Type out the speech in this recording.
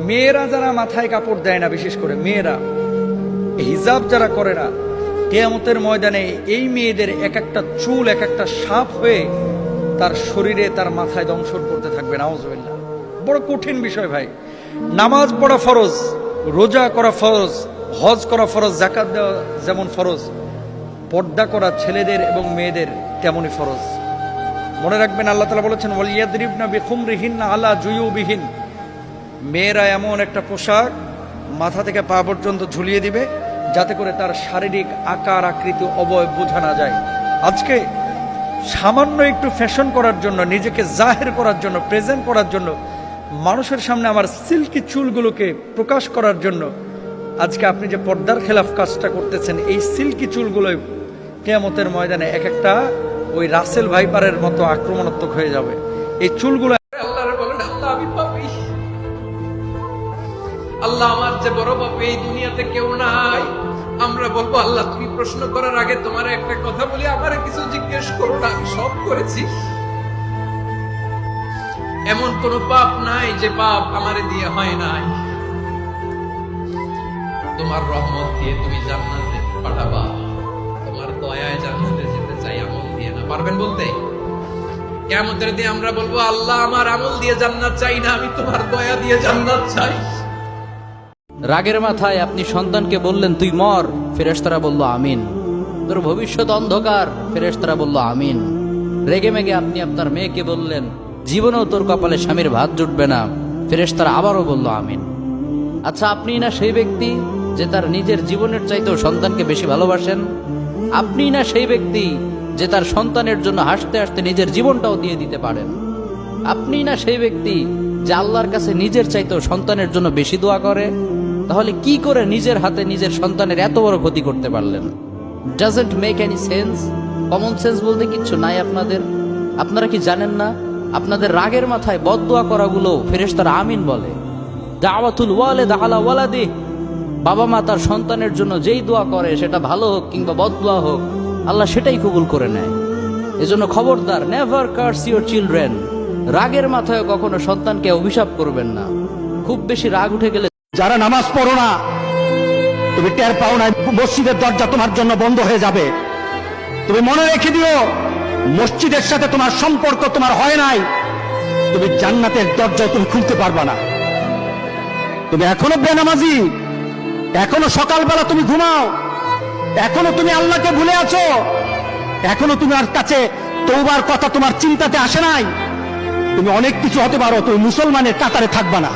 মেয়েরা যারা মাথায় কাপড় দেয় না, বিশেষ করে মেয়েরা হিজাব যারা করে না, কিয়ামতের ময়দানে এই মেয়েদের এক একটা চুল এক একটা সাপ হয়ে তার শরীরে তার মাথায় দংশন করতে থাকবে। নাউজুবিল্লাহ। বড় কঠিন বিষয় ভাই। নামাজ পড়া ফরজ, রোজা করা ফরজ, হজ করা ফরজ, যাকাত দেওয়া যেমন ফরজ, পর্দা করা ছেলেদের এবং মেয়েদের তেমনই ফরজ। মনে রাখবেন আল্লাহ তাআলা বলেছেন ওয়ালিয়াদরিবনা বিখুমরিহিন্না আলা জুয়ুবিহিন, মেয়েরা এমন একটা পোশাক মাথা থেকে পা পর্যন্ত ঝুলিয়ে দিবে যাতে করে তার শারীরিক আকার আকৃতি অবয়ব বোঝা না যায়। আজকে সামান্য একটু ফ্যাশন করার জন্য, নিজেকে জাহের করার জন্য, প্রেজেন্ট করার জন্য, মানুষের সামনে আমার সিল্কি চুলগুলোকে প্রকাশ করার জন্য আজকে আপনি যে পর্দার খেলাফ কাজটা করতেছেন, এই সিল্কি চুলগুলো কিয়ামতের ময়দানে এক একটা ওই রাসেল ভাইপারের মতো আক্রমণাত্মক হয়ে যাবে। এই চুলগুলো আল্লাহর বলেন, আল্লাহ আমি পাপী, আল্লাহ আমার যে বড় পাপী এই দুনিয়াতে কেউ নাই। আমরা বলবো আল্লাহ তুমি প্রশ্ন করার আগে তোমার একটা কথা বলি, আমারে কিছু জিজ্ঞেস করো না, আমি সব করেছি। এমন কোন পাপ নাই যে পাপ আমারে দিয়ে হয় নাই। তোমার রহমত দিয়ে তুমি জান্নাতে পাঠাবা, তোমার দয়ায় জান্নাতে যেতে চাই, আমল দিয়ে না। পারবেন বলতে? কিয়ামতের দিন আমরা বলবো আল্লাহ আমার আমল দিয়ে জান্নাত চাই না, আমি তোমার দয়া দিয়ে জান্নাত চাই। রাগের মাথায় আপনি সন্তানকে বললেন তুই মর, ফেরেশতারা বলল আমিন। তোর ভবিষ্যৎ অন্ধকার, ফেরেশতারা বলল আমিন। রেগে মেগে আপনি আপনার মেয়েকে বললেন জীবনেও তোর কপালে স্বামীর ভাত জুটবে না, ফেরেশতারা আবারও বলল আমিন। আচ্ছা, আপনি না সেই ব্যক্তি যে তার নিজের জীবনের চাইতেও সন্তানকে বেশি ভালোবাসেন? আপনি না সেই ব্যক্তি যে তার সন্তানের জন্য হাসতে হাসতে নিজের জীবনটাও দিয়ে দিতে পারেন? আপনি না সেই ব্যক্তি যে আল্লাহর কাছে নিজের চাইতেও সন্তানের জন্য বেশি দোয়া করে? তাহলে কি করে নিজের হাতে নিজের সন্তানের এত বড় ক্ষতি করতে পারলেন? Doesn't make any sense. Common sense বলতে কিচ্ছু নাই আপনাদের? আপনারা কি জানেন না আপনাদের রাগের মাথায় বদদোয়া করাগুলো ফেরেশতারা আমিন বলে? দাওয়াতুল ওয়ালিদ আলা ওয়ালাদি, বাবা মা তার সন্তানের জন্য যেই দোয়া করে সেটা ভালো হোক কিংবা বদদোয়া হোক, আল্লাহ সেটাই কবুল করে নেয়। এজন্য খবরদার, নেভার কার্স ইউর চিলড্রেন। রাগের মাথায় কখনো সন্তানকে অভিশাপ করবেন না। খুব বেশি রাগ উঠে গেলে যারা নামাজ পড়ো না, তুমি টের পাও না, মসজিদের দরজা তোমার জন্য বন্ধ হয়ে যাবে। তুমি মনে রেখে দিও, মসজিদের সাথে তোমার সম্পর্ক তোমার হয় নাই, তুমি জান্নাতের দরজা তুমি খুলতে পারবা না। তুমি এখনো বেনামাজি, এখনো সকালবেলা তুমি ঘুমাও, এখনো তুমি আল্লাহকে ভুলে আছো, এখনো তুমি আর কাছে তওবার কথা তোমার চিন্তাতে আসে নাই। তুমি অনেক কিছু হতে পারো, তুমি মুসলমানের কাতারে থাকবা না।